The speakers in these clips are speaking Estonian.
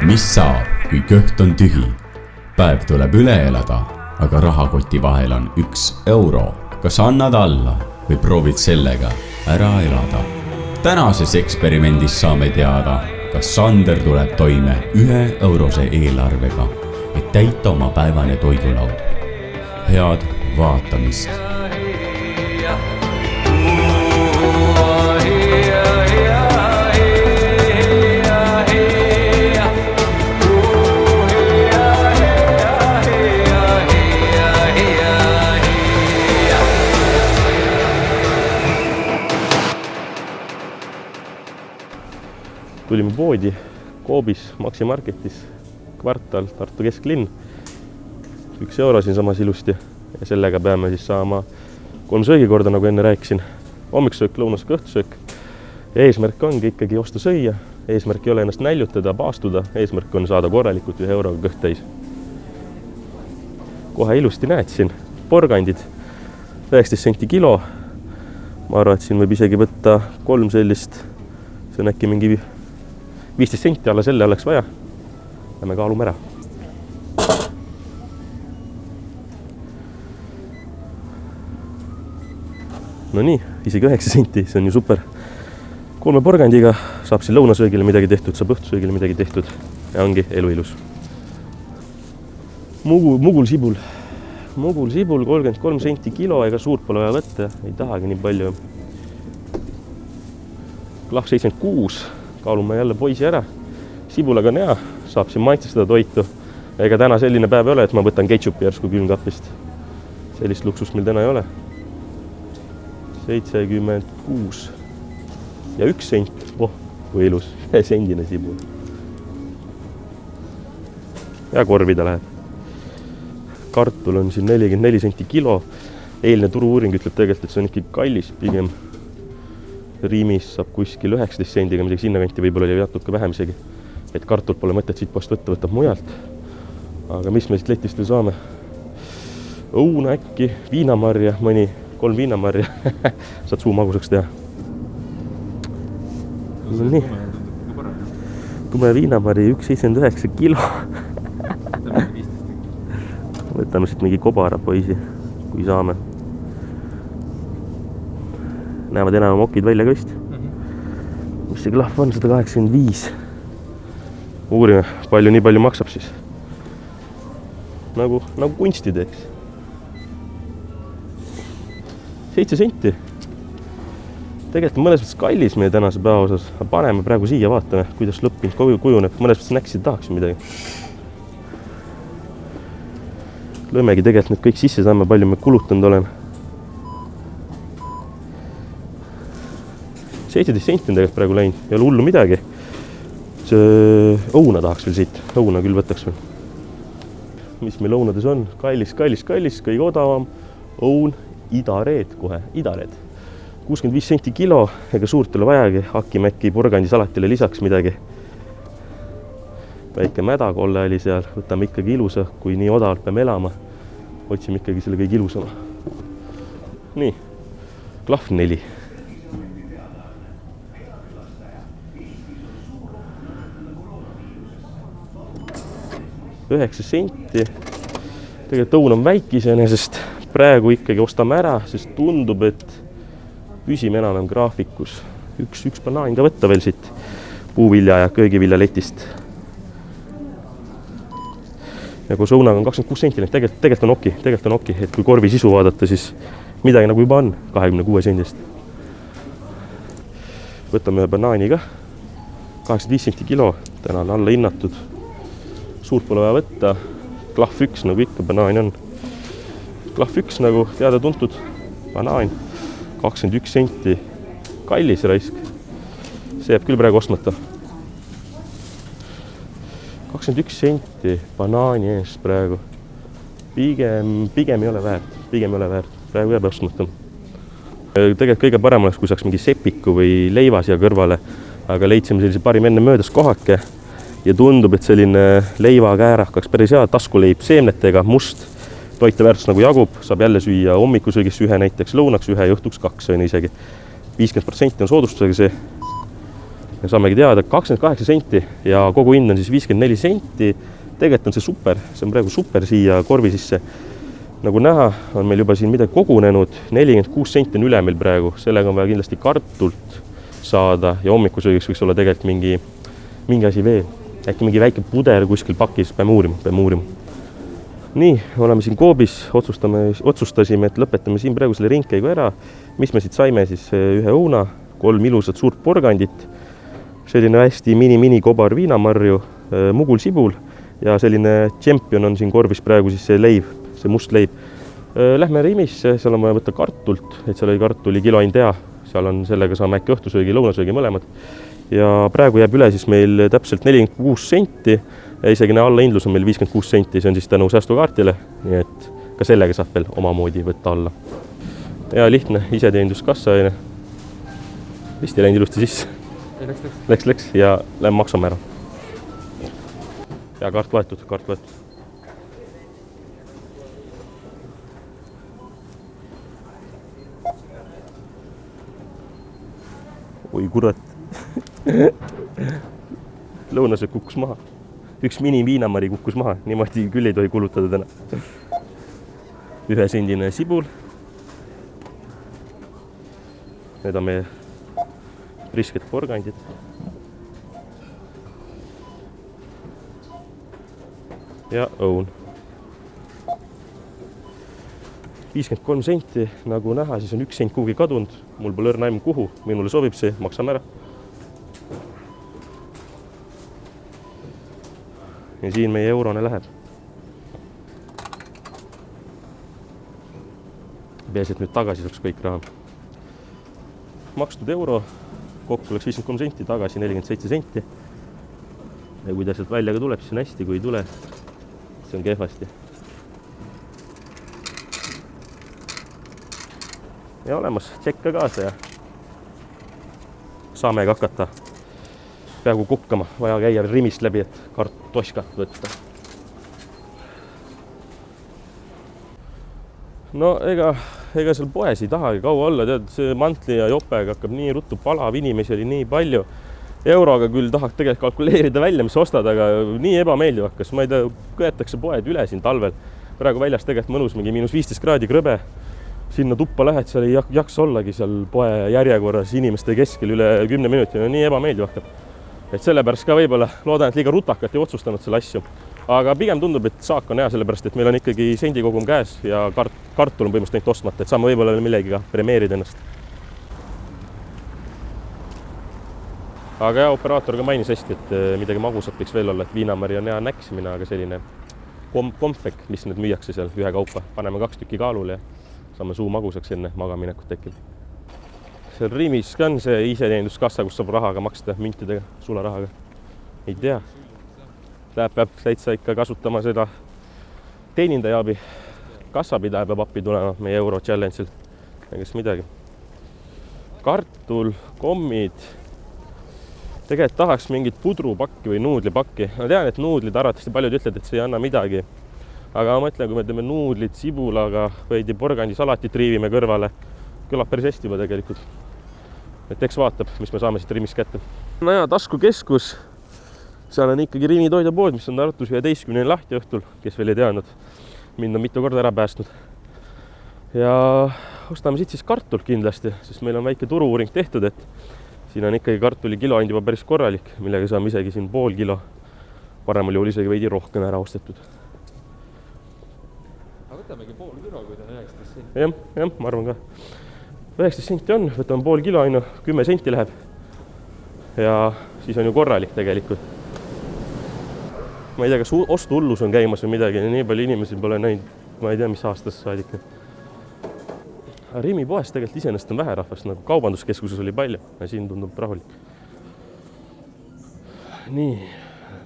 mis saab, kui kõht on tühi? Päev tuleb üle elada, aga rahakoti vahel on 1 euro. Kas annad alla või proovid sellega ära elada? Tänases eksperimendis saame teada, kas Sander tuleb toime 1 eurose eelarvega, et täita oma päevane toidulaud. Head vaatamist! Tulime poodi Coopis, Maxi Marketis, kvartal, Tartu kesklinn. 1 euro siin samas ilusti ja sellega peame siis saama 3 söögikorda, nagu enne rääkisin. Hommiksöök, lõunasöök, õhtusöök. Eesmärk ongi ikkagi osta sõia. Eesmärk ei ole ennast näljutada, paastuda. Eesmärk on saada korralikult 1 euroga kõht täis. Kohe ilusti näed siin porgandid, 19 senti kilo. Ma arvan, et siin võib isegi võtta 3 sellist. See on äkki mingi 15 senti, alla selle oleks vaja. Lähme kaalume ära. No nii, isegi 9 senti, see on ju super. 3 porgandiga saab siin lõunasöögile midagi tehtud, saab õhtusöögile midagi tehtud ja ongi elu ilus. Mugul sibul 33 senti kilo, ega suurt pole vaja võtta, ei tahagi nii palju. Klahv 76, kaalume jälle poisi ära. Sibulaga on hea, saab siin maitsestada toitu. Ega täna selline päev ei ole, et ma võtan ketšupi järsku külmkapist. Sellist luksust meil täna ei ole. 76 ja 1 sent. Kui ilus, 1 sendine sibul. Ja korvi ta läheb. Kartul on siin 44 senti kilo. Eilne turu-uuring ütleb tegelikult, et see on ikkagi kallis pigem. Riimis saab kuskil 19 sendiga, midagi sinna kanti võib-olla oli natuke vähem isegi. Et kartult pole mõtet siit post võtab mujalt. Aga mis me siit letist veel saame? Õuna äkki, viinamarja, mõni 3 viinamarja. Saad suu magusaks teha. No nii. Tume viinamari 1,79 kilo. Võtame siit mingi kobara poisi, kui saame. Näevad enam okid välja ka vist. Mis see klahv on? 185. Uurime, nii palju maksab siis. Nagu kunsti teeks. 7 senti. Tegelikult mõnes mõttes kallis meie tänase päeva osas. Paneme praegu siia, vaatame, kuidas lõppinud kujuneb. Mõnes mõttes näksid tahaks midagi. Lõimegi tegelikult nüüd kõik sisse saame, palju me kulutanud oleme. 17 senti on tegelikult praegu läinud, ei ole hullu midagi. See õuna tahaks veel siit, õuna küll võtaks veel. Mis meil õunades on? Kallis, kõige odavam. Õun, idareed kohe, idareed. 65 senti kilo, ega suurt ei ole vajagi. Hakimäkki porgandi salatile lisaks midagi. Väike mädakolle oli seal, võtame ikkagi ilusa, kui nii odavalt peame elama. Otsime ikkagi selle kõige ilusama. Nii, klahv 4. 9 senti. Tegelikult õun on väikisene, sest praegu ikkagi ostame ära, sest tundub, et püsime enam graafikus. Üks banaan ka võtta veel siit puuvilja ja köögivilja letist. Ja koos õunaga on 26 senti, tegelikult on oki, et kui korvi sisu vaadata, siis midagi nagu juba on 26 sendist. Võtame ühe banaani ka. 85 senti kilo, täna on alla hinnatud. Suurt pole vaja võtta. Klahv 1, nagu ikka banaan on. Klahv 1 nagu teada tuntud banaan. 21 senti. Kallis raisk. See jääb küll praegu ostmata. 21 senti banaani ees praegu. Pigem ei ole väärt. Praegu jääb ostmata. Tegelikult kõige parem oleks, kui saaks mingi sepiku või leiva siia kõrvale. Aga leidsime sellise parim enne möödas kohake. Ja tundub, et selline leivakäärakaks päris hea, taskuleib seemnetega, must. Toiteväärtus nagu jagub, saab jälle süüa hommikusöögis 1 näiteks, lõunaks 1 ja õhtuks 2 on isegi. 50% on soodustusega see. ja saamegi teada 28 senti ja kogu hind on siis 54 senti. Tegelikult on see super, see on praegu super siia korvi sisse. Nagu näha, on meil juba siin midagi kogunenud, 46 senti on üle meil praegu, sellega on vaja kindlasti kartult saada ja hommikusöögiks võiks olla tegelikult mingi asi veel. Äkki mingi väike puder kuskil pakis, peame uurima. Nii, oleme siin koobis, otsustasime, et lõpetame siin praegu selle ringkäigu ära. Mis me siit saime, siis ühe õuna, 3 ilusat suurt porgandit, selline hästi mini kobar viinamarju, mugul sibul ja selline tšempion on siin korvis praegu siis see leib, see must leib. Lähme Rimisse, seal on vaja võtta kartult, et seal oli kartuli kilo ainult hea, seal on sellega saame äkki õhtusöögi, lõunasöögi mõlemad. Ja praegu jääb üle siis meil täpselt 46 senti ja isegi alla hindlus on meil 56 senti, see on siis tänu säästukaartile, nii et ka sellega saab veel omamoodi võtta alla. Ja lihtne iseteeninduskassa, vist ei läinud ilusti sisse. Läks ja lähme maksame ära. Ja kaart võetud. Oi kurat. Lõunasöök kukkus maha. Üks mini viinamari kukkus maha, niimoodi küll ei tohi kulutada täna. 1 sendine sibul. Need on meie prisked porgandid. Ja õun. 53 senti, nagu näha, siis on 1 sent kuhugi kadunud. Mul pole õrna aimu kuhu, minule sobib see, maksame ära. Ja siin meie eurone läheb. Peaasi, et nüüd tagasi saaks kõik raha. Makstud euro, kokku läks 53 senti, tagasi 47 senti. Ja kui ta sealt välja ka tuleb, siis on hästi, kui ei tule, see on kehvasti. Ja olemas, tšekka kaasa ja saame hakata peaaegu kukkama, vaja käia Rimist läbi, et kartoškat võtta. No ega seal poes ei tahagi kaua olla, tead, see mantli ja jopega hakkab nii ruttu palav, inimesi oli nii palju. Euroga küll tahaks tegelikult kalkuleerida välja, mis ostad, aga nii ebameeldiv hakkas. Ma ei tea, kõetakse poed üle siin talvel. Praegu väljas tegelikult mõnus, mingi -15 kraadi krõbe. Sinna tuppa lähed, seal ei jaksa ollagi seal poe järjekorras inimeste keskel üle 10 minuti. No nii ebameeldiv hakkab. Et sellepärast ka võib-olla loodan, et liiga rutakat ei otsustanud selle asju. Aga pigem tundub, et saak on hea, sellepärast, et meil on ikkagi sendikogum käes ja kartul on põhimõtteliselt ainult ostmata, et saame võib-olla millegiga premeerida ennast. Aga ja operaator ka mainis hästi, et midagi magusat võiks veel olla, et viinamari on hea näksimine, aga selline komfek, mis need müüakse seal ühe kaupa. Paneme 2 tükki kaalule ja saame suu magusaks enne magaminekut tekib. Seal Rimis ka on see iseteeninduskassa, kus saab rahaga maksta müntidega, sularahaga. Ei tea. Peab täitsa ikka kasutama seda teenindaja abi. Kassapidaja peab appi tulema meie Euro Challenge'il. Kes midagi. Kartul, kommid. Tegelikult tahaks mingit pudrupakki või nuudlipakki. Ma tean, et nuudlid arvatavasti paljud ütlevad, et see ei anna midagi. Aga ma mõtlen, kui me teeme nuudlid sibulaga või porgandisalatit riivime kõrvale, kõlab päris hästi juba tegelikult. Et eks vaatab, mis me saame siit Rimis kätte. No ja, taskukeskus. Seal on ikkagi Rimi toidupood, mis on Tartus 11 lahti õhtul, kes veel ei teadnud. Mind on mitu korda ära päästnud. Ja ostame siit siis kartult kindlasti, sest meil on väike turu-uuring tehtud, et siin on ikkagi kartuli kilo ainult juba päris korralik, millega saame isegi siin pool kilo. Parem oli isegi veidi rohkem ära ostetud. Aga võtamegi pool kilo, kui ta on 19 senti. Jah, ma arvan ka. 19 senti on, võtame pool kilo ainu, 10 senti läheb. Ja siis on ju korralik tegelikult. Ma ei tea, kas ostuhullus on käimas või midagi, nii palju inimesi pole näinud, ma ei tea, mis aastast saadik. Rimi poes tegelikult iseenesest on vähe rahvast, nagu kaubanduskeskuses oli palju, ja siin tundub rahulik. Nii,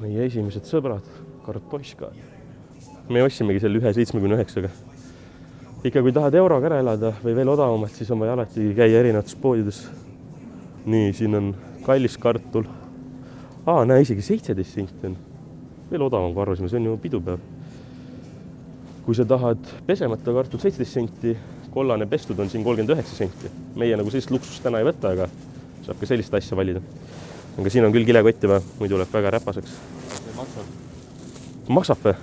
meie esimesed sõbrad, kartoška. Me ossimegi selle 1,79-ga. Ikka kui tahad euroga ära elada või veel odavamalt, siis on vaja alati käia erinevates poodides. Nii, siin on kallis kartul. Näe, isegi 17 senti on. Veel odavam kui arvasime, see on ju pidupäev. Kui sa tahad pesemata kartul 17 senti, kollane pestud on siin 39 senti. Meie nagu sellist luksust täna ei võta, aga saab ka sellist asja valida. aga siin on küll kilekotti vaja, muidu läheb väga räpaseks. see maksab. Maksab või?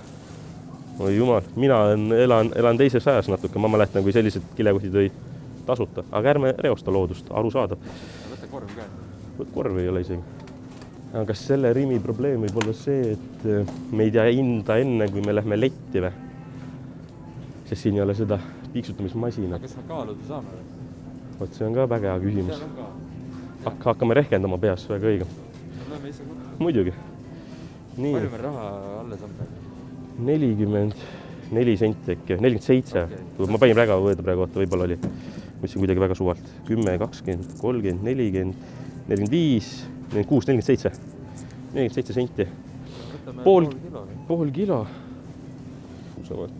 Oi jumal, mina elan teises ajas natuke, ma mäletan, kui sellised kilekotid olid tasuta, aga ärme reosta loodust, arusaadav. Võta korv käed. Korv ei ole isegi. Aga kas selle Rimi probleem võib olla see, et me ei tea hinda enne, kui me lähme letti või? Sest siin ei ole seda piiksutamismasina. Kas me kaaluda saame? Vot see on ka väga hea küsimus. Hakkame rehkendama peas, väga õige. Muidugi. Palju meil raha alles on praegu? 44 senti äkki, 47. Okay. Ma panin praegu võõda praegu, oota, võib-olla oli. Mõtlesin kuidagi väga suvalt. 10, 20, 30, 40, 45, 46, 47. 47 senti. Pool kilo. Usamalt.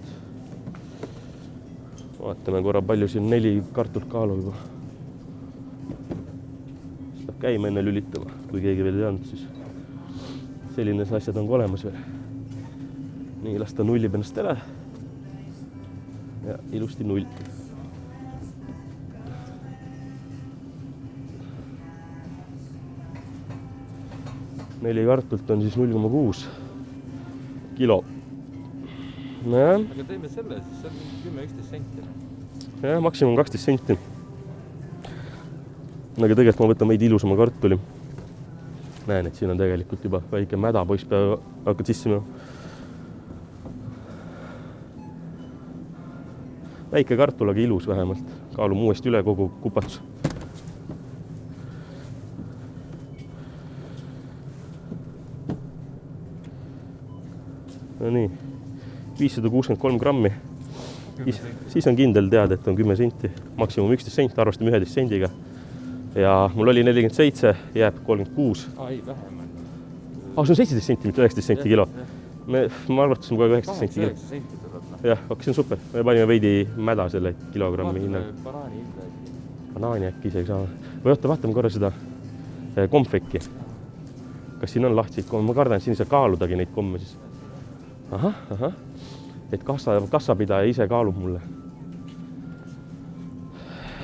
Vaatame korra, palju siin 4 kartult kaalub juba. Peab käima enne lülitama, kui keegi veel ei teadnud, siis selline asjad on ka olemas veel. Nii, las ta nullib ennast ära. Ja ilusti null. Neli kartult on siis 0,6 kilo. Aga teeme selle, siis see on 10-11 senti. Jah, maksimum 12 senti. Aga tegelikult ma võtan veidi ilusama kartuli. Näen, et siin on tegelikult juba väike mäda, poiss peab hakkad sisse minema. Väike kartul, aga ilus vähemalt. Kaalum uuesti üle kogu kupatus. No nii, 563 grammi. Siis on kindel teada, et on 10 senti, maksimum 11 senti, arvestame 11 sendiga. Ja mul oli 47, jääb 36. Ei, vähem on. See on 17 senti, mitte 19 senti kilo. Ma arvatasime kogu 19 senti kilo. 8-9 senti tuleb. Jah, see on super. Me panime veidi mäda selle kilogrammi hinna. Banaani hinda. Banaani äkki isegi saame. Või oota, vaatame korra seda komfekki. Kas siin on lahti? Ma kardan, et siin ei saa kaaludagi neid komme siis. Ahah. Et kassapidaja ise kaalub mulle.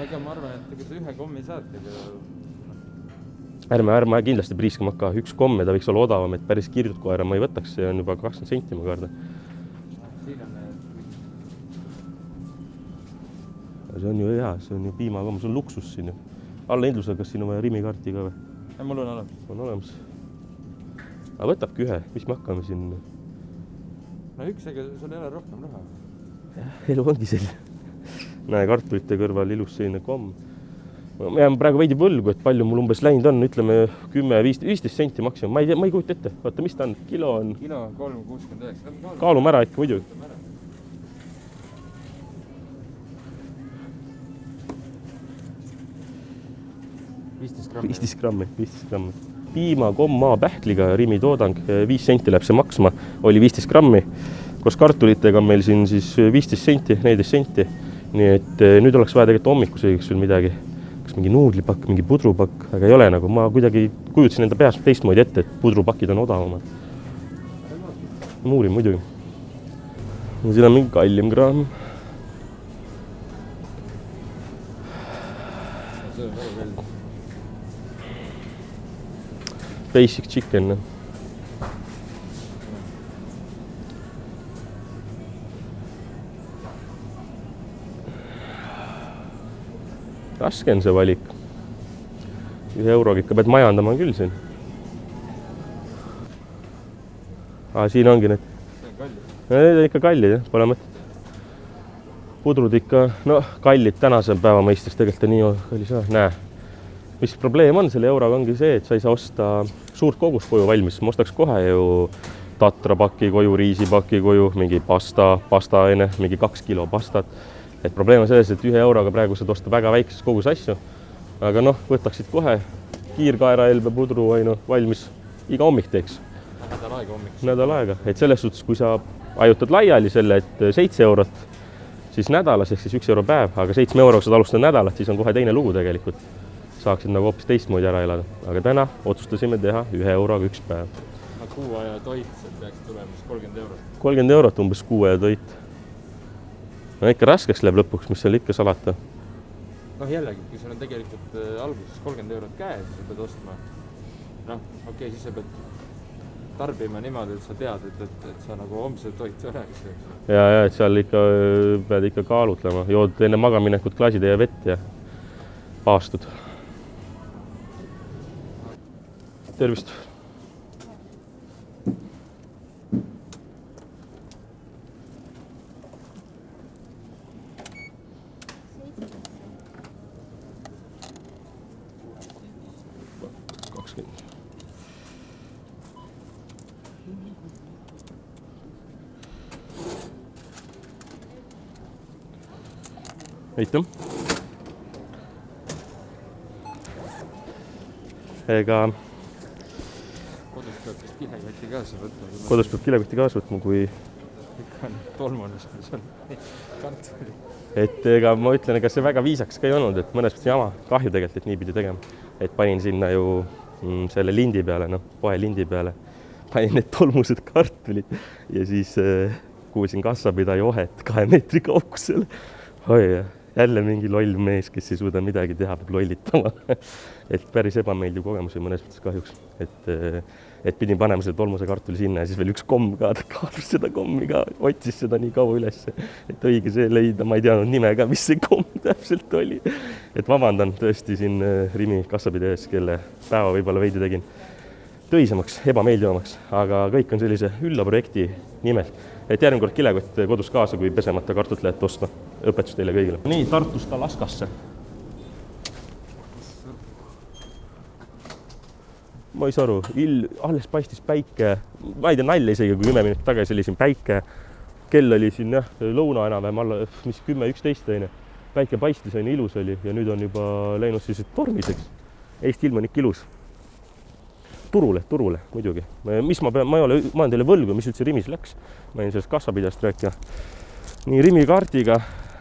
Aga ma arvan, et ega sa ühe kommi saad. Ärme kindlasti priiskama hakka. Üks komme, ta võiks olla odavam, et päris kirjut koera ma ei võtaks. See on juba 20 senti, ma kardan. Siin on... See on ju hea, see on ju piimakomm, see on luksus siin. Alla hindlusega, kas siin on vaja Rimi kaarti ka või? Mul on olemas. On olemas. Aga võtabki ühe, mis me hakkame siin? No üks, ega sul ei ole rohkem raha. Jah, elu ongi selline. Näe, kartulite kõrval ilus selline komm. Ma jään praegu veidi võlgu, et palju mul umbes läinud on, ütleme 10-15 senti maksimum. Ma ei kujuta ette. Vaata, mis ta on? Kilo on 3,69. Kaalume ära ikka muidugi. $15 grammi. Piimakomm maapähkliga, Rimi toodang, 5 senti läheb see maksma, oli 15 grammi. Koos kartulitega on meil siin siis 15 senti, 14 senti. Nii et nüüd oleks vaja tegelikult hommikusöögiks veel midagi. Kas mingi nuudlipakk, mingi pudrupakk, aga ei ole nagu. Ma kuidagi kujutasin enda peas teistmoodi ette, et pudrupakid on odavamad. Muurin muidugi. Siin on mingi kallim kraam. Basic chicken. Raske on see valik. 1 euroga ikka pead majandama küll siin. Siin ongi need. Need on ikka kallid, jah, pole mõtet. Pudrud ikka, kallid tänase päeva mõistes tegelikult nii kallis. Näe. Mis probleem on selle euroga ongi see, et sa ei saa osta suurt kogust koju valmis. Ma ostaks kohe ju tatrapaki koju, riisipaki koju, mingi pasta-aine, mingi 2 kilo pastat. Et probleem on selles, et 1 euroga praegu saad osta väga väikses kogus asju. Aga võtaksid kohe kiirkaeraelbe pudru valmis iga hommik teeks. Nädal aega. Et selles suhtes, kui sa ajutad laiali selle, et 7 eurot, siis nädalas, ehk siis 1 euro päev, aga 7 euroga saad alustada nädalat, siis on kohe teine lugu tegelikult. Saaksid nagu hoopis teistmoodi ära elada. Aga täna otsustasime teha 1 euroga 1 päev. Kuu aja toit, see peaks tulemas 30 eurot. 30 eurot umbes kuu aja toit. Ikka raskeks läheb lõpuks, mis seal ikka salata. Jällegi, kui sul on tegelikult alguses 30 eurot käes, sa pead ostma noh, okei, siis sa pead tarbima niimoodi, et sa tead, et sa nagu homse toitu oleks. Ja, et seal ikka pead ikka kaalutlema. Jood enne magaminekut klaasitäie vett ja paastud. Tervist! Aitäh! Ega Kodus peab vist kilekoti kaasa võtma. Kodus peab kilekoti kaasa võtma, kui ikka on tolmunes, mis on kartuli. Et ega ma ütlen, ega see väga viisaks ka ei olnud, et mõnes mõttes jama kahju tegelikult, et nii pidi tegema. Et panin sinna ju selle lindi peale, poe lindi peale, panin need tolmused kartulid ja siis kuulsin kassapidaja ohet 2 meetri kaugusele. Oi, jälle mingi loll mees, kes ei suuda midagi teha, peab lollitama. Et päris ebameeldiv kogemus või mõnes mõttes kahjuks. Et pidin panema selle tolmuse kartuli sinna ja siis veel üks komm ka, ta kaalus seda kommi ka, otsis seda nii kaua üles, et õige see leida, ma ei teadnud nime ka, mis see komm täpselt oli. Et vabandan tõesti siin Rimi kassapidajas, kelle päeva võib-olla veidi tegin tõisemaks, ebameeldivamaks, aga kõik on sellise ülla projekti nimel. Et järgmine kord kilekott kodus kaasa, kui pesemata kartutlet osta. Õpetus teile kõigile. Nii, Tartust Alaskasse. Ma ei saa aru, alles paistis päike. Ma ei tea, nalja isegi, kui 10 minutit tagasi oli siin päike. Kell oli siin lõuna enam-vähem alla, mis 10-11. Päike paistis, on ilus oli ja nüüd on juba läinud siis tormiseks. Eesti ilm on ikka ilus. Turule, muidugi. Mis ma olen teile võlgu, mis üldse Rimis läks. Ma olin sellest kassapidajast rääkida. Nii Rimi kaardiga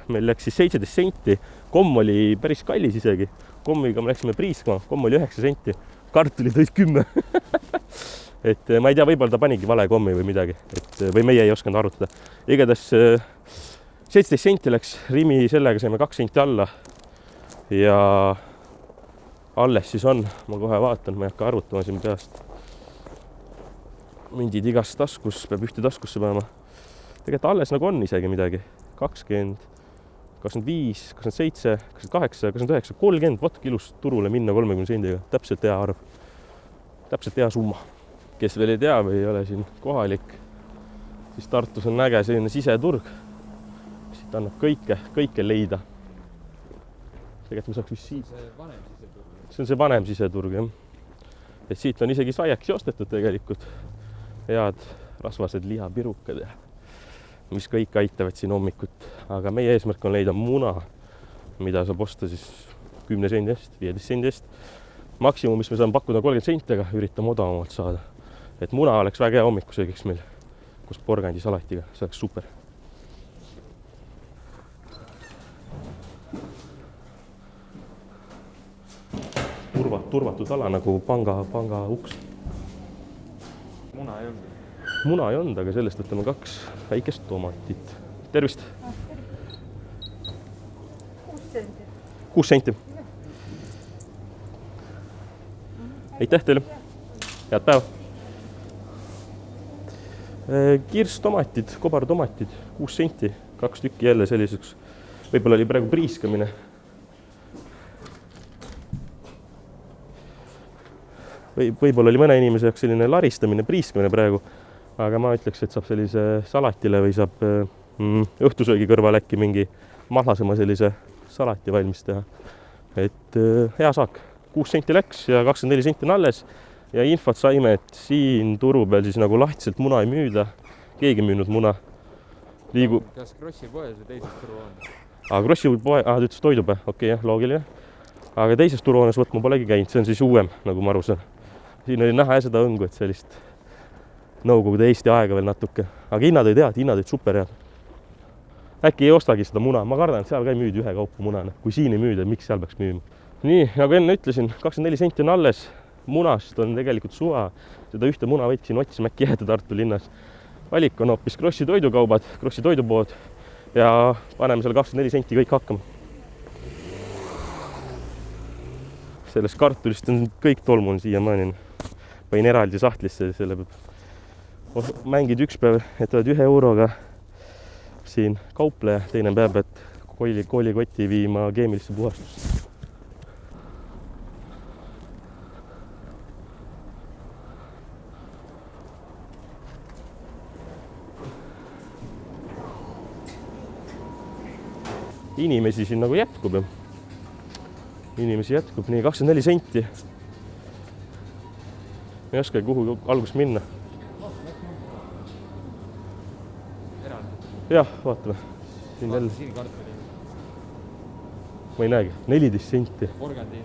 meil läks siis 17 senti. Komm oli päris kallis isegi. Kommiga me läksime priiskama. Komm oli 9 senti. Kartuli tõid 10. Et ma ei tea, võib-olla ta panigi vale kommi või midagi. Või meie ei osanud arutada. Igatahes 17 senti läks Rimi, sellega saime 2 senti alla. Ja alles siis on, ma kohe vaatan, ma ei hakka arvutama siin peast. Mindid igas taskus, peab ühte taskusse panema. Tegelikult alles nagu on isegi midagi. 20, 25, 27, 28, 29, 30, võtke ilus turule minna 30 sendiga. Täpselt hea arv. Täpselt hea summa. Kes veel ei tea või ei ole siin kohalik, siis Tartus on äge selline siseturg. Siit annab kõike leida. Tegelikult me saaks vist siit. See on see vanem siseturg, jah. Et siit on isegi saiaks ostetud tegelikult. Head rasvased lihapirukad, mis kõik aitavad siin hommikut. Aga meie eesmärk on leida muna, mida saab osta siis 10 sendi eest, 15 sendi eest. Maksimum, mis me saame pakkuda 30 sentidega, üritame odavamalt saada. Et muna oleks väga hea hommikusöögiks meil, kus porgandi salatiga, see oleks super. Turvatud ala nagu panga uks. Muna ei olnud. Muna ei olnud, aga sellest võtame 2 väikest tomatit. Tervist! 6 senti. Aitäh teile! Head päeva! Kirstomatid, kobartomatid, 6 senti, 2 tükki jälle selliseks. Võib-olla oli praegu priiskamine. Võib-olla oli mõne inimese jaoks selline laristamine, priiskamine praegu, aga ma ütleks, et saab sellise salatile või saab õhtusöögi kõrval äkki mingi mahlasema sellise salati valmis teha. Et hea saak. 6 senti läks ja 24 senti on alles ja infot saime, et siin turu peal siis nagu lahtiselt muna ei müüda. Keegi müünud muna. Kas Krossi poes või teises turuhoones? Krossi poe, ta ütles toidupäe, okei, jah, loogiline. Aga teises turuhoones võtma polegi käinud, see on siis uuem, nagu ma aru saan. Siin oli näha seda õngu, et sellist Nõukogude Eesti aega veel natuke. Aga hinnad olid head, hinnad olid super head. Äkki ei ostagi seda muna, ma kardan, et seal ka ei müüdi ühe kaupa munana. Kui siin ei müüda, miks seal peaks müüma? Nii, nagu enne ütlesin, 24 senti on alles. Munast on tegelikult suva. Seda ühte muna võtsin, otsime äkki jääda Tartu linnas. Valik on hoopis Krossi toidukaubad, Krossi toidupood ja paneme selle 24 senti kõik hakkama. Sellest kartulist on kõik tolmunud siiamaani. panin eraldi sahtlisse, selle mängid üks päev, et oled 1 euroga siin kaupleja, teine päev, et koolikoti viima keemilisse puhastusse. Inimesi siin nagu jätkub. Inimesi jätkub, nii 24 senti. Ei oska kuhu alguses minna. Jah, vaatame. Siin kartuli. Ma ei näegi, 14 senti. Porgandi.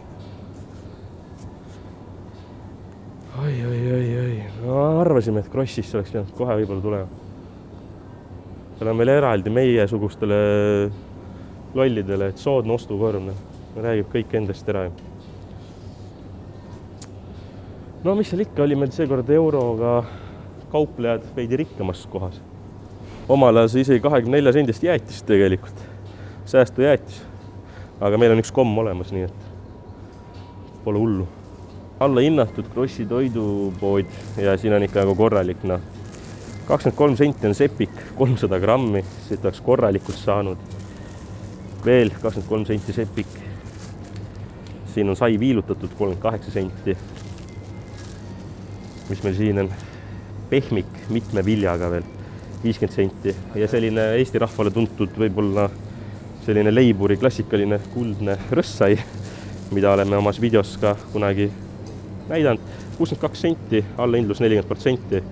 Oi. No, arvasime, et Krossist oleks pidanud kohe võib-olla tulema. Seal on veel eraldi meiesugustele lollidele, et soodne ostukorm. Räägib kõik endast ära. No mis seal ikka oli meil seekord euroga kauplejad veidi rikkamas kohas. Omal ajal isegi 24 sendist jäätis tegelikult. Säästu jäätis. Aga meil on üks komm olemas, nii et pole hullu. Alla hinnatud Krossi toidupood ja siin on ikka nagu korralik. 23 senti on sepik, 300 grammi. Siit oleks korralikult saanud. Veel 23 senti sepik. Siin on sai viilutatud 38 senti. Mis meil siin on? Pehmik mitme viljaga veel 50 senti. Ja selline Eesti rahvale tuntud võib-olla selline leiburi klassikaline kuldne rõssai, mida oleme omas videos ka kunagi näidanud. 62 senti, allahindlus 40%.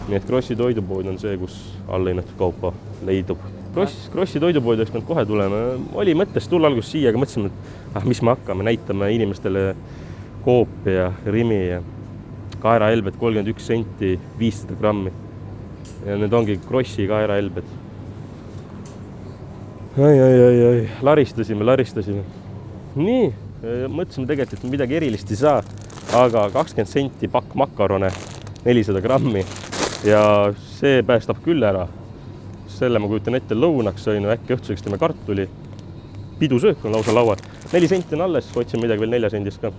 Nii et Krossi toidupood on see, kus allahinnatud kaupa leidub. Krossi toidupood oleks pidanud kohe tulema. Oli mõttes tulla alguses siia, aga mõtlesime, et mis me hakkame, näitame inimestele koopi ja rimi ja kaerahelbed 31 senti, 500 grammi. Ja need ongi Krossi kaerahelbed. Ai. Laristasime. Nii, mõtlesime tegelikult, et midagi erilist ei saa, aga 20 senti pakk makarone, 400 grammi ja see päästab küll ära. Selle ma kujutan ette lõunaks, äkki õhtuseks teeme kartuli. Pidusöök on lausa laual. 4 senti on alles, otsin midagi veel 4 sendist ka.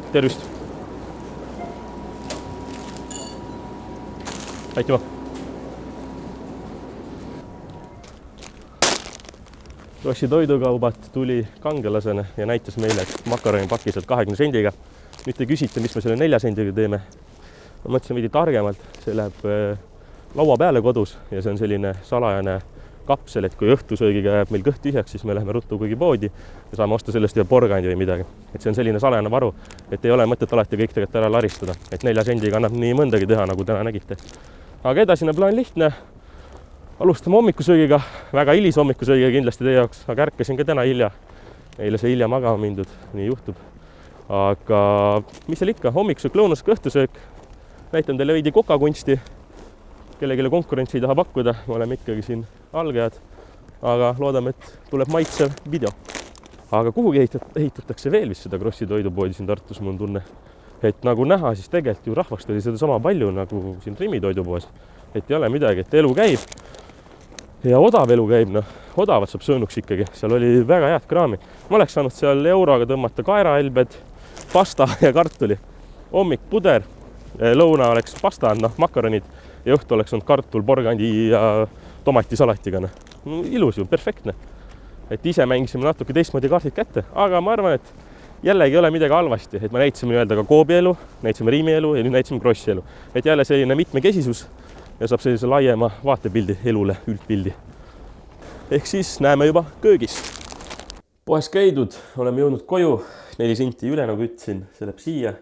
Tervist! Aitüma! Krossi toidukaubat tuli kangelasena ja näitas meile, et makaroni pakised 20 sendiga. Nüüd te küsite, mis me selle 4 sendiga teeme. Ma mõtlesin veidi targemalt, see läheb laua peale kodus ja see on selline salajane kapsel, et kui õhtusöögiga jääb meil kõht tühjaks, siis me läheme ruttu kuigi poodi ja saame osta sellest ühe porgandi või midagi. Et see on selline salajane varu, et ei ole mõtet alati kõik tegelikult ära laristada. Et 4 sendiga annab nii mõndagi teha, nagu täna nägite. Aga edasine plaan lihtne. Alustame hommikusöögiga, väga hilis hommikusöögiga kindlasti teie jaoks, aga ärkasin ka täna hilja. Eile see hilja magama mindud, nii juhtub. Aga mis seal ikka, hommikusöök, lõunasöök, õhtusöök. Näitan teile veidi kokakunsti. Kellegile konkurentsi ei taha pakkuda, me oleme ikkagi siin algajad, aga loodame, et tuleb maitsev video. Aga kuhugi ehitatakse veel vist seda Krossi toidupoodi siin Tartus, mul on tunne. Et nagu näha, siis tegelikult ju rahvast oli seda sama palju nagu siin Rimi toidupoes. Et ei ole midagi, et elu käib. Ja odav elu käib, odavat saab söönuks ikkagi. Seal oli väga head kraami. Ma oleks saanud seal euroga tõmmata kaerahelbed, pasta ja kartuli. Hommik puder, lõuna oleks pasta, makaronid ja õhtu oleks olnud kartul, porgandi ja tomatisalatiga. Ilus ju, perfektne. Et ise mängisime natuke teistmoodi kaardid kätte, aga ma arvan, et jällegi ei ole midagi halvasti. Et me näitasime öelda ka Koobi elu, näitasime Rimi elu ja nüüd näitasime Krossi elu. Et jälle selline mitmekesisus ja saab sellise laiema vaatepildi elule, üldpildi. Ehk siis näeme juba köögis. Poes käidud, oleme jõudnud koju, 4 senti üle, nagu ütlesin, see läheb siia.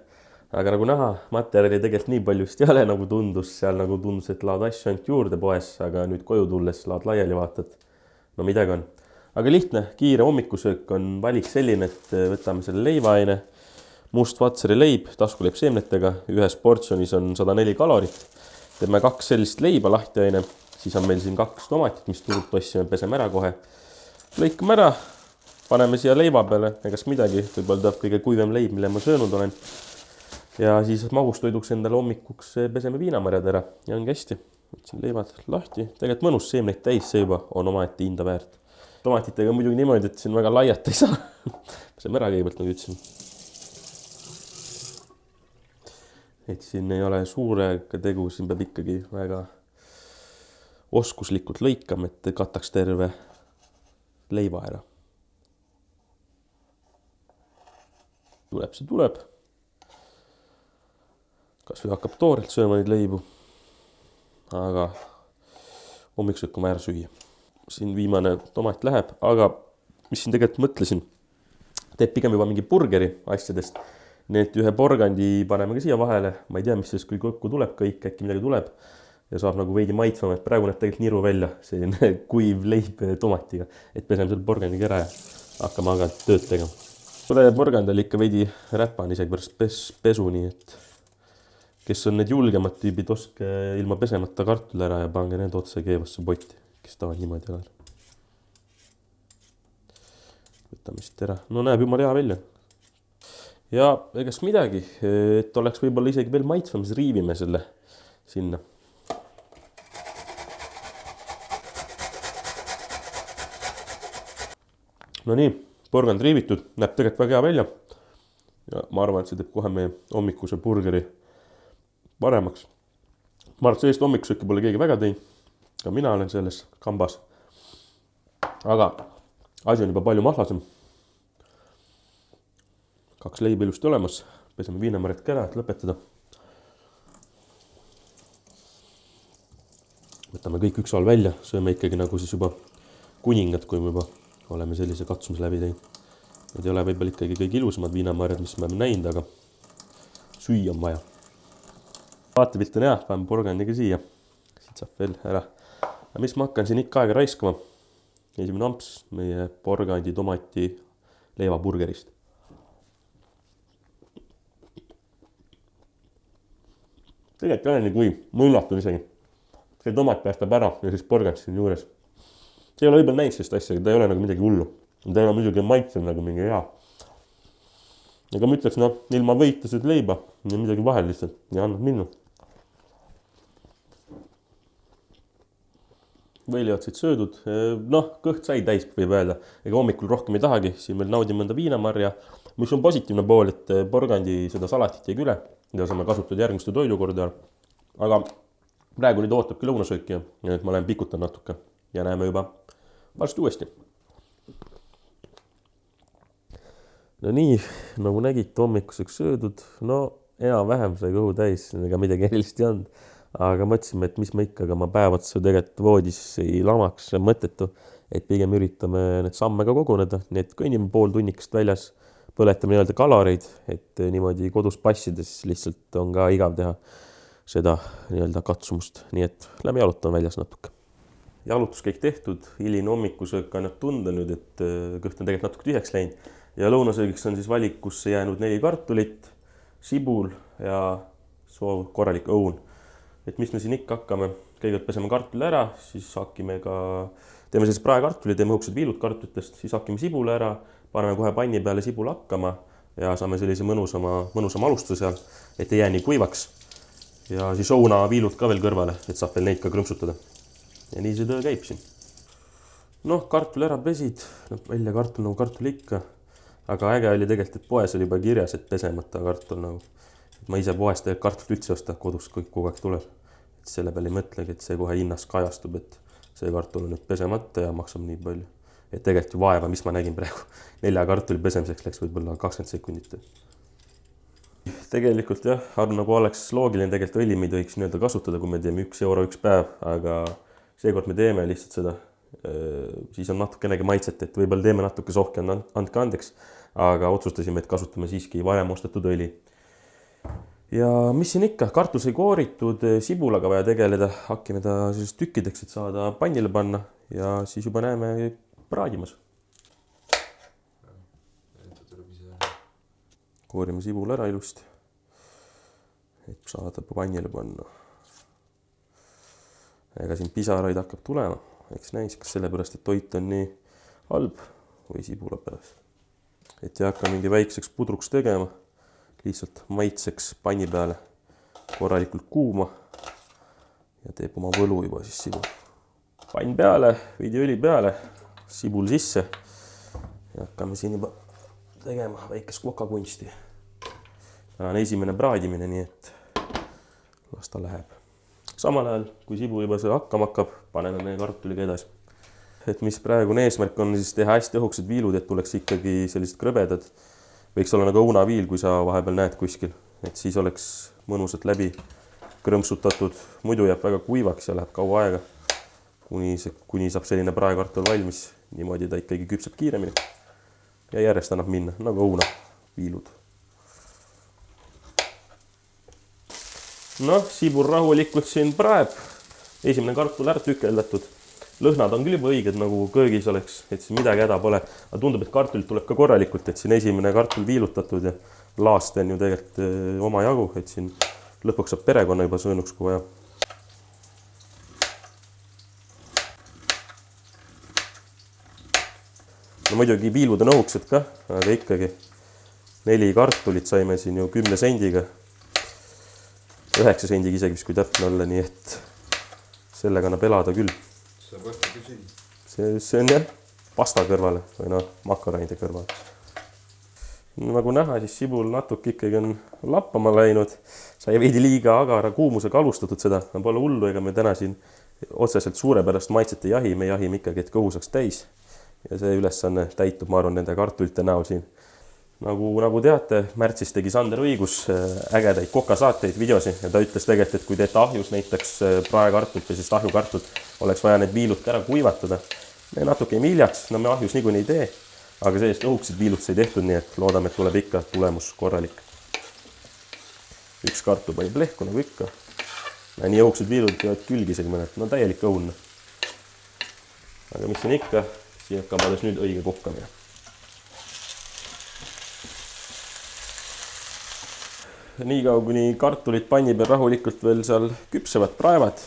Aga nagu näha, materjali tegelikult nii palju just ei ole, nagu tundus. Seal nagu tundus, et laad asju ainult juurde poes, aga nüüd koju tulles laad laiali vaatad. No midagi on. Aga lihtne, kiire hommikusöök on valik selline, et võtame selle leivaaine. Must Vatseri leib, taskuleib seemnetega, ühes portsjonis on 104 kalorit. Teeme 2 sellist leiba lahtiaine, siis on meil siin 2 tomatit, mis turult ossime, peseme ära kohe. Lõikame ära, paneme siia leiva peale, egas midagi, võib-olla tuleb kõige kuivem leib, mille ma söönud olen. Ja siis magustoiduks endale hommikuks peseme viinamarjad ära ja ongi hästi. võtsin leivad lahti, tegelikult mõnus seemneid täis, see juba on omaette hinda väärt. Tomatitega muidugi niimoodi, et siin väga laiata ei saa. Peseme ära kõigepealt, nagu ütlesin. Et siin ei ole suurega tegu, siin peab ikkagi väga oskuslikult lõikama, et kataks terve leiva ära. Tuleb see tuleb. Kas või hakkab toorelt sööma neid leibu. Aga hommiksõkk on vaja süüa. Siin viimane tomat läheb, aga mis siin tegelikult mõtlesin, teeb pigem juba mingi burgeri asjadest. Need ühe porgandi paneme ka siia vahele. Ma ei tea, mis sellest kui kokku tuleb kõik, äkki midagi tuleb. Ja saab nagu veidi maitsvama, et praegu näeb tegelikult niru välja selline kuiv leib tomatiga. Et peseme selle porgandiga ära ja hakkame aga tööd tegema. Tule porgand oli ikka veidi räpan isegi pärast pesu, nii et kes on need julgemad tüübid, oske ilma pesemata kartul ära ja pange need otse keevasse potti, kes tahavad niimoodi ära. Võtame siit ära. No näeb jumala hea välja. Ja egas midagi, et oleks võib-olla isegi veel maitsvam, siis riivime selle sinna. No nii, porgand riivitud, näeb tegelikult väga hea välja. Ja ma arvan, et see teeb kohe meie hommikuse burgeri paremaks. Ma arvan, et sellist hommikusööki pole keegi väga teinud. Ka mina olen selles kambas. Aga asi on juba palju mahlasem. 2 leiba ilusti olemas. Peseme viinamarjad ära, et lõpetada. Võtame kõik ükshaaval välja. Sööme ikkagi nagu siis juba kuningad, kui me juba oleme sellise katsumise läbi teinud. Need ei ole võib-olla ikkagi kõige ilusamad viinamarjad, mis me oleme näinud, aga süüa on vaja. Vaatepilt on hea, paneme porgandiga siia. Siit saab veel ära. Ja mis ma hakkan siin ikka aega raiskama? Esimene amps meie porgandi, tomati, leiva burgerist. Tegelikult ei ole nii kui, ma üllatun isegi. See tomat päästab ära ja siis porgand siin juures. See ei ole võib-olla näinud sellist asja, ta ei ole nagu midagi hullu. Ta ei ole muidugi maitsev nagu mingi hea. Aga ma ütleks, ilma võitlased leiba ja midagi vahel lihtsalt ja annab minna. Võiliotsid söödud. Kõht sai täis, võib öelda. Ega hommikul rohkem ei tahagi. Siin veel naudime mõnda viinamarja. Mis on positiivne pool, et porgandi seda salatit jäi üle. Mida saame kasutada järgmiste toidukorda. Aga praegu nüüd ootabki lõunasööki ja nüüd ma lähen pikutan natuke. Ja näeme juba varsti uuesti. No nii, nagu nägite, hommikuseks söödud. Enam-vähem sai kõhu täis, ega midagi erilist ei olnud. Aga mõtlesime, et mis ma ikka, aga ma päevatse tegelikult voodis ei lamaks mõttetu, et pigem üritame need samme ka koguneda. Nii et kõnnime pool tunnikest väljas, põletame nii-öelda kaloreid, et niimoodi kodus passides lihtsalt on ka igav teha seda nii-öelda katsumust. Nii et lähme jalutame väljas natuke. Jalutus kõik tehtud, hiline hommikusöök annab tunda nüüd, et kõht on tegelikult natuke tühjaks läinud. Ja lõunasöögiks on siis valikusse jäänud 4 kartulit, sibul ja soov korralik õun. Et mis me siin ikka hakkame, kõigepealt peseme kartuli ära, siis hakkime ka, teeme siis praekartuli, teeme õuksed viilud kartulitest, siis hakkime sibule ära, paneme kohe panni peale sibul hakkama ja saame sellise mõnusama alustuse seal, et ei jää nii kuivaks. Ja siis õuna viilud ka veel kõrvale, et saab veel neid ka krõmpsutada. Ja nii see töö käib siin. Kartul ära pesid, välja kartul nagu kartul ikka. Aga äge oli tegelikult, et poes oli juba kirjas, et pesemata kartul nagu. Et ma ise poest kartult üldse osta kodus, kui kogu aeg tuleb. Et selle peale ei mõtlegi, et see kohe hinnas kajastub, et see kartul on nüüd pesemata ja maksab nii palju. Et tegelikult ju vaeva, mis ma nägin praegu. 4 kartuli pesemiseks läks võib-olla 20 sekundit. Tegelikult jah, nagu oleks loogiline, tegelikult õli me ei tohiks nii-öelda kasutada, kui me teeme 1 euro 1 päev, aga seekord me teeme lihtsalt seda, siis on natukenegi maitset, et võib-olla teeme natuke sohke, andke andeks, aga otsustasime, et kasutame siiski varem ostetud õli. Ja mis siin ikka, kartul sai kooritud, sibulaga vaja tegeleda, hakkime ta sellist tükkideks, et saada pannile panna ja siis juba näeme praadimas. Koorime sibul ära ilusti, et saada pannile panna. Ega siin pisaraid hakkab tulema, eks näis, kas sellepärast, et toit on nii halb või sibula pärast. Et ei hakka mingi väikseks pudruks tegema, lihtsalt maitseks panni peale korralikult kuuma ja teeb oma võlu juba siis sibul. Pann peale, veidi õli peale, sibul sisse ja hakkame siin juba tegema väikest kokakunsti. Täna on esimene praadimine, nii et las ta läheb. Samal ajal, kui sibul juba see hakkama hakkab, paneme kartuliga edasi. Et mis praegune eesmärk on siis teha hästi õhuksed viilud, et tuleks ikkagi sellised krõbedad. Võiks olla nagu õunaviil, kui sa vahepeal näed kuskil, et siis oleks mõnusalt läbi krõmpsutatud. Muidu jääb väga kuivaks ja läheb kaua aega, kuni saab selline praekartul valmis. Niimoodi ta ikkagi küpseb kiiremini ja järjest annab minna, nagu õunaviilud. Noh, sibul rahulikult siin praeb. Esimene kartul ära tükeldatud. Lõhnad on küll juba õiged, nagu köögis oleks, et siis midagi häda pole. Aga tundub, et kartulit tuleb ka korralikult, et siin esimene kartul viilutatud ja laaste on ju tegelikult oma jagu, et siin lõpuks saab perekonna juba sõõnuks, kui vaja. No muidugi viilud on õhuksed ka, aga ikkagi 4 kartulit saime siin ju 10 sendiga. 9 sendiga isegi, kui täpne olla, nii et sellega annab elada küll. See on jah pasta kõrvale või makaronide kõrvale. Nagu näha, siis sibul natuke ikkagi on lappama läinud. Sai veidi liiga agara kuumusega alustatud seda. Pole hullu, ega me täna siin otseselt suurepärast maitset ei jahi. Me jahime ikkagi, et kõhu saaks täis. Ja see ülesanne täitub, ma arvan, nende kartulite näol siin. Nagu teate, märtsis tegi Sander õigus ägedaid kokasaateid videosi ja ta ütles tegelikult, et kui teete ahjus näiteks praekartult või siis ahjukartult, oleks vaja need viilud ära kuivatada. Natuke hiljaks, no me ahjus niikuinii ei tee, aga sellist õhuksed viilud sai tehtud, nii et loodame, et tuleb ikka tulemus korralik. Üks kartul pani plehku nagu ikka. Nii õhuksed viilud teevad külgi isegi mõned, no täielik õunne. Aga mis on ikka, siin hakkab alles nüüd õige kokkamine. Niikaua, kuni kartulit panni peal rahulikult veel seal küpsevad, praevad,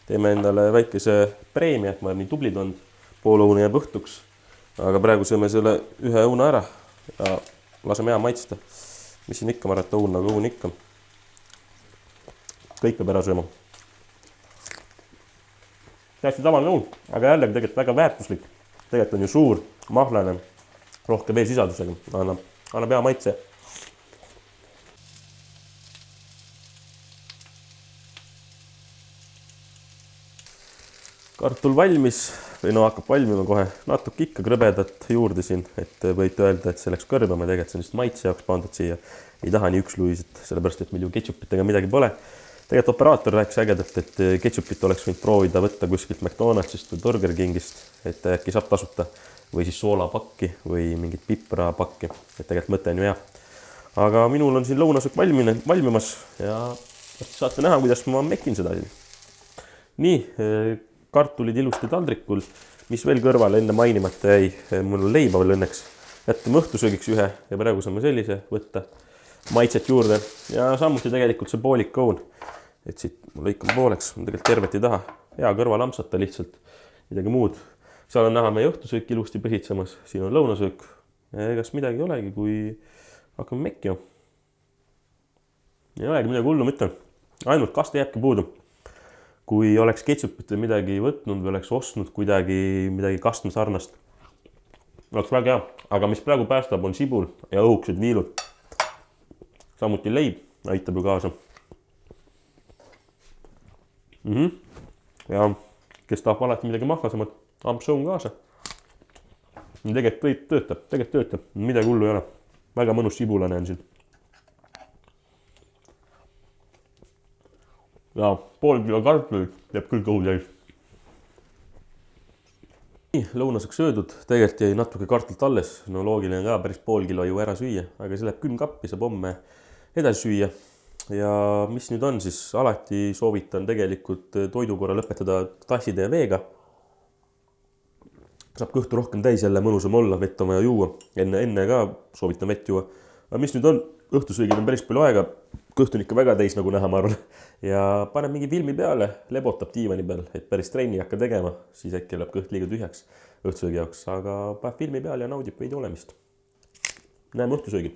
teeme endale väikese preemia, et ma olen nii tublid olnud, pool õuna jääb õhtuks, aga praegu sööme selle ühe õuna ära ja laseme hea maitsta. Mis siin ikka, ma arvan, et õun nagu õun ikka. Kõik peab ära sööma. Hästi tavaline õun, aga jällegi tegelikult väga väärtuslik. Tegelikult on ju suur, mahlane, rohke veesisaldusega, annab hea maitse. Kartul valmis või hakkab valmima kohe, natuke ikka krõbedat juurde siin, et võite öelda, et see läks kõrbama, tegelikult see on just maitse jaoks pandud siia. Ei taha nii üksluiselt, sellepärast, et meil ju ketšupitega midagi pole. Tegelikult operaator rääkis ägedalt, et ketšupit oleks võinud proovida võtta kuskilt McDonaldsist või Burger Kingist, et äkki saab tasuta või siis soolapakki või mingit piprapakki, et tegelikult mõte on ju hea. Aga minul on siin lõunasöök valmimas ja saate näha, kuidas ma mekin seda siin. Nii, kartulid ilusti taldrikul, mis veel kõrvale enne mainimata jäi, mul on leiba veel õnneks. Jätame õhtusöögiks ühe ja praegu saame sellise võtta maitset juurde ja samuti tegelikult see poolik õun. Et siit lõikame pooleks, ma tegelikult tervet ei taha. Hea kõrval ampsata lihtsalt, midagi muud. Seal on näha meie õhtusöök ilusti põsitsemas, siin on lõunasöök. Ja egas midagi ei olegi, kui hakkame mekki. Ei olegi midagi hullu mitte. Ainult kaste jääbki puudu. Kui oleks ketšupit või midagi võtnud või oleks ostnud midagi kastme sarnast, oleks väga hea. Aga mis praegu päästab, on sibul ja õhuksed viilud. Samuti leib aitab ju kaasa. Ja kes tahab alati midagi mahlasemat, ampsõun kaasa. Tegelikult töötab. Midagi hullu ei ole. Väga mõnus sibulane on siin. Ja pool kilo kartulit jääb küll kõhu täis. Lõunaseks söödud, tegelikult jäi natuke kartult alles. No loogiline ka, päris pool kilo ju ära süüa, aga see läheb külmkappi, saab homme edasi süüa. Ja mis nüüd on, siis alati soovitan tegelikult toidu korra lõpetada tasside ja veega. Saab kõhtu rohkem täis jälle mõnusam olla, vett on vaja juua. Enne ka soovitan vett juua. Aga mis nüüd on, õhtusöögid on päris palju aega. Kõht on ikka väga täis, nagu näha, ma arvan. Ja paneb mingi filmi peale, lebotab diivani peal, et päris trenni hakka tegema. Siis äkki läheb kõht liiga tühjaks õhtusöögi jaoks, aga paneb filmi peale ja naudib veidi olemist. Näeme õhtusöögi.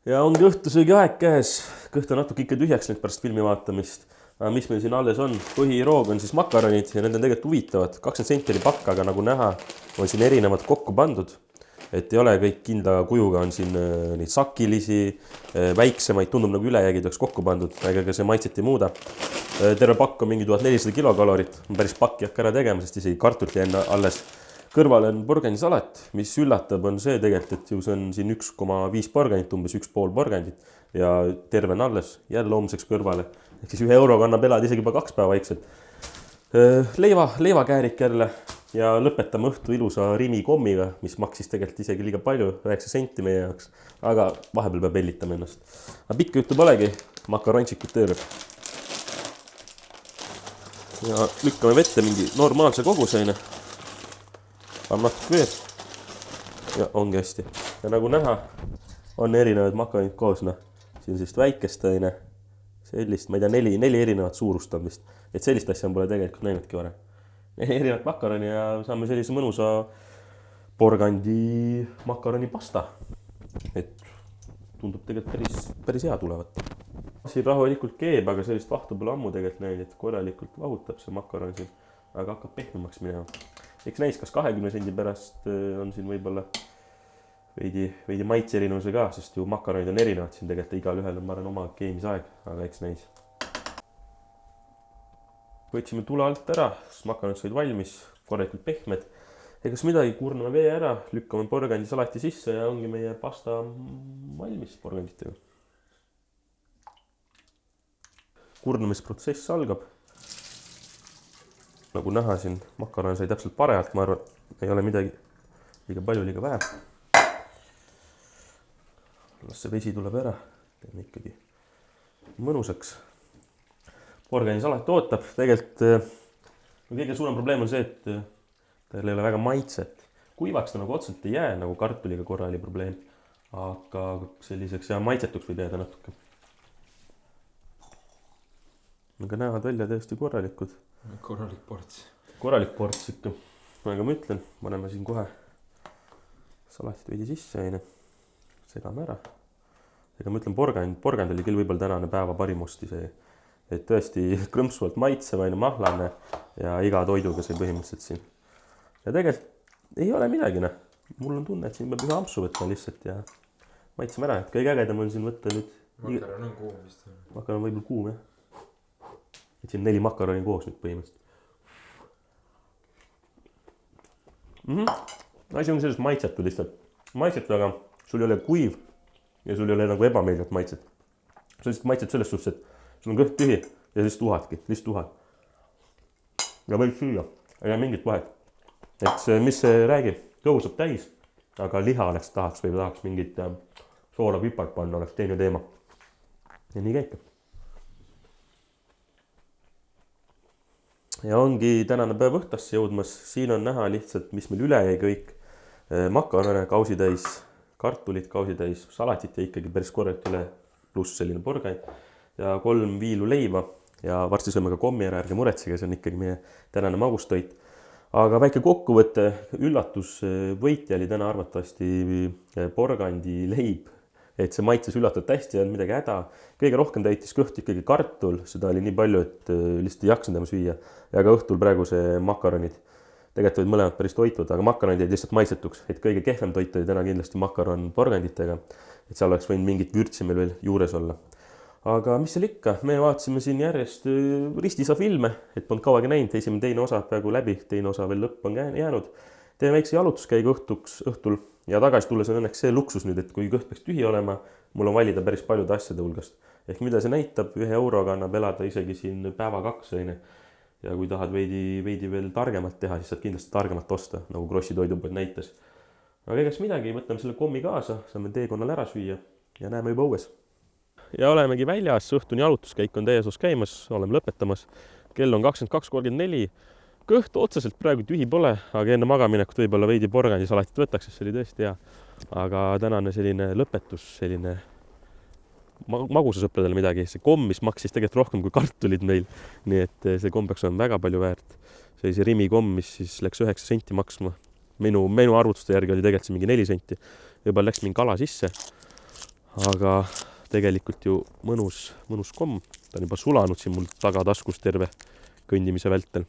Ja ongi õhtusöögi aeg käes. Kõht on natuke ikka tühjaks nüüd pärast filmi vaatamist. Aga mis meil siin alles on? Põhiroog on siis makaronid ja need on tegelikult huvitavad. 20 senti oli pakk, aga nagu näha, on siin erinevad kokku pandud. Et ei ole kõik kindla kujuga, on siin neid sakilisi, väiksemaid, tundub nagu ülejäägid oleks kokku pandud, aga see maitset ei muuda. Terve pakk on mingi 1400 kilokalorit, päris pakk ei hakka ära tegema, sest isegi kartult jäi alles. Kõrval on porgandisalat, mis üllatab on see tegelikult, et ju see on siin 1,5 porgandit, umbes 1,5 porgandit ja terve on alles, jälle homseks kõrvale. Ehk siis 1 euroga annab elada isegi juba 2 päeva vaikselt. Leivakäärik jälle ja lõpetame õhtu ilusa Rimi kommiga, mis maksis tegelikult isegi liiga palju, 9 senti meie jaoks, aga vahepeal peab ellitama ennast. Aga pikka juttu polegi, makaronsikut tööb. Ja lükkame vette mingi normaalse koguseine. Paneme natuke veel ja ongi hästi. Ja nagu näha, on erinevad makaronid koos. Siin on sellist väikest aine, sellist, ma ei tea, 4 erinevat suurust on vist. Et sellist asja pole tegelikult näinudki varem. 4 erinevat makaroni ja saame sellise mõnusa porgandi makaroni pasta. Et tundub tegelikult päris hea tulevat. Siin rahulikult keeb, aga sellist vahtu pole ammu tegelikult näinud, et korralikult vahutab see makaron siin, aga hakkab pehmemaks minema. Eks näis, kas 20 sendi pärast on siin võib-olla veidi maitse erinevuse ka, sest ju makaronid on erinevad siin tegelikult, igal ühel on, ma arvan, oma keemisaeg, aga eks näis. Võtsime tule alt ära, sest makaronid said valmis, korralikult pehmed. Egas midagi, kurname vee ära, lükkame porgandisalati sisse ja ongi meie pasta valmis porganditega. Kurnamisprotsess algab. Nagu näha siin, makaron sai täpselt parajalt, ma arvan, ei ole midagi liiga palju, liiga vähe. Las see vesi tuleb ära, teeme ikkagi mõnusaks. Porgandisalat ootab, tegelikult kõige suurem probleem on see, et tal ei ole väga maitset. Kuivaks ta nagu otseselt ei jää, nagu kartuliga korra oli probleem, aga selliseks ja maitsetuks võib jääda natuke. Aga näevad välja tõesti korralikud. Korralik ports. Korralik ports ikka. Aga ma ütlen, paneme siin kohe salatit veidi sisse, segame ära. Ega ma ütlen, porgand oli küll võib-olla tänane päeva parim osti see, et tõesti krõmpsuvalt maitsevaine, mahlane ja iga toiduga sai põhimõtteliselt siin. Ja tegelikult ei ole midagi, mul on tunne, et siin peab ühe ampsu võtma lihtsalt ja maitseme ära, et kõige ägedam on siin võtta nüüd. Makaron on kuum vist. Makaron on võib-olla kuum, jah. Et siin 4 makaroni koos nüüd põhimõtteliselt. Asi on selles maitsetu lihtsalt. Maitsetu, aga sul ei ole kuiv ja sul ei ole nagu ebameeldivat maitset. Sul lihtsalt maitset selles suhtes, et sul on kõht tühi ja siis tuhadki, lihtsalt tuhad. Ja võib süüa, ei ole mingit vahet. Et see, mis see räägib, kõhu saab täis, aga liha oleks tahaks mingit soola pipart panna, oleks teine teema. Ja nii käibki. Ja ongi tänane päev õhtasse jõudmas, siin on näha lihtsalt, mis meil üle jäi kõik. Makarone kausitäis, kartulit kausitäis, salatit ja ikkagi päris korralt üle, pluss selline porgand ja 3 viilu leiva ja varsti sööme ka kommi ära, ärge muretsege, see on ikkagi meie tänane magustoit. Aga väike kokkuvõte, üllatus võitja oli täna arvatavasti porgandi leib. Et see maitses üllatavalt hästi ja on midagi häda. Kõige rohkem täitis kõht ikkagi kartul, seda oli nii palju, et lihtsalt ei jaksanud enam süüa. Ja ka õhtul praegu see makaronid. Tegelikult olid mõlemad päris toitud, aga makaronid jäid lihtsalt maitsetuks. Et kõige kehvem toit oli täna kindlasti makaron porganditega. Et seal oleks võinud mingit vürtsi meil veel juures olla. Aga mis seal ikka? Me vaatasime siin järjest ristisa filme, et polnud kauagi näinud. Esimene teine osa praegu läbi, teine osa veel lõpp on jäänud. Teeme väikse jalutuskäigu õhtul. Ja tagasi tulles on õnneks see luksus nüüd, et kui kõht peaks tühi olema, mul on valida päris paljude asjade hulgast. Ehk mida see näitab, 1 euroga annab elada isegi siin päeva 2. Ja kui tahad veidi veel targemalt teha, siis saad kindlasti targemalt osta, nagu Grossi toidupood näitas. Aga egas midagi, võtame selle kommi kaasa, saame teekonnal ära süüa ja näeme juba õues. Ja olemegi väljas, õhtuni jalutuskäik on täies os käimas, oleme lõpetamas. Kell on 22.34. Kõht otseselt praegu tühi pole, aga enne magaminekut võib-olla veidi porgandisalatit võtaks, sest see oli tõesti hea. Aga tänane selline lõpetus, selline magusasõpradele midagi. See komm, mis maksis tegelikult rohkem kui kartulid meil. Nii et see komm peaks olema väga palju väärt. See oli see Rimi komm, mis siis läks 9 senti maksma. Minu arvutuste järgi oli tegelikult see mingi 4 senti. Juba läks mingi kala sisse. Aga tegelikult ju mõnus komm. Ta on juba sulanud siin mul tagataskus terve kõndimise vältel.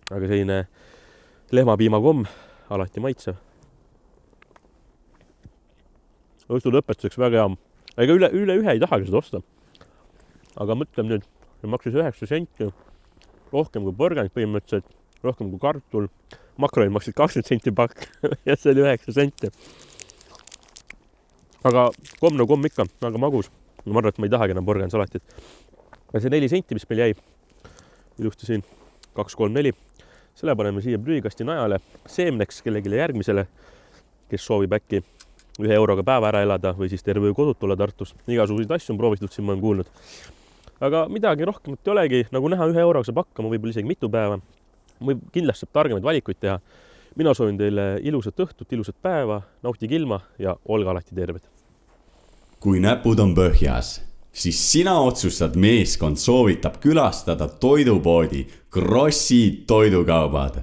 Aga selline lehmapiimakomm alati maitsev. Õhtu lõpetuseks väga hea. Ega üle ühe ei tahagi seda osta. Aga mõtlem nüüd, see maksis 9 senti, rohkem kui põrgand põhimõtteliselt, rohkem kui kartul. Makroid maksid 20 senti pakk ja see oli 9 senti. Aga komm ikka, väga magus. Ma arvan, et ma ei tahagi enam põrgandsalatit. Ja see 4 senti, mis meil jäi, ilusti siin 2, 3, 4. Selle paneme siia prügikasti najale seemneks kellegile järgmisele, kes soovib äkki 1 euroga päeva ära elada või siis terve kodut olla Tartus. Igasuguseid asju on proovitud, siin ma olen kuulnud. Aga midagi rohkemat ei olegi, nagu näha 1 euroga saab hakkama võib-olla isegi mitu päeva. Või kindlasti saab targemaid valikuid teha. Mina soovin teile ilusat õhtut, ilusat päeva, nautige ilma ja olge alati terved. Kui näpud on põhjas, siis sina otsustad, meeskond soovitab külastada toidupoodi Krossi toidukaubad.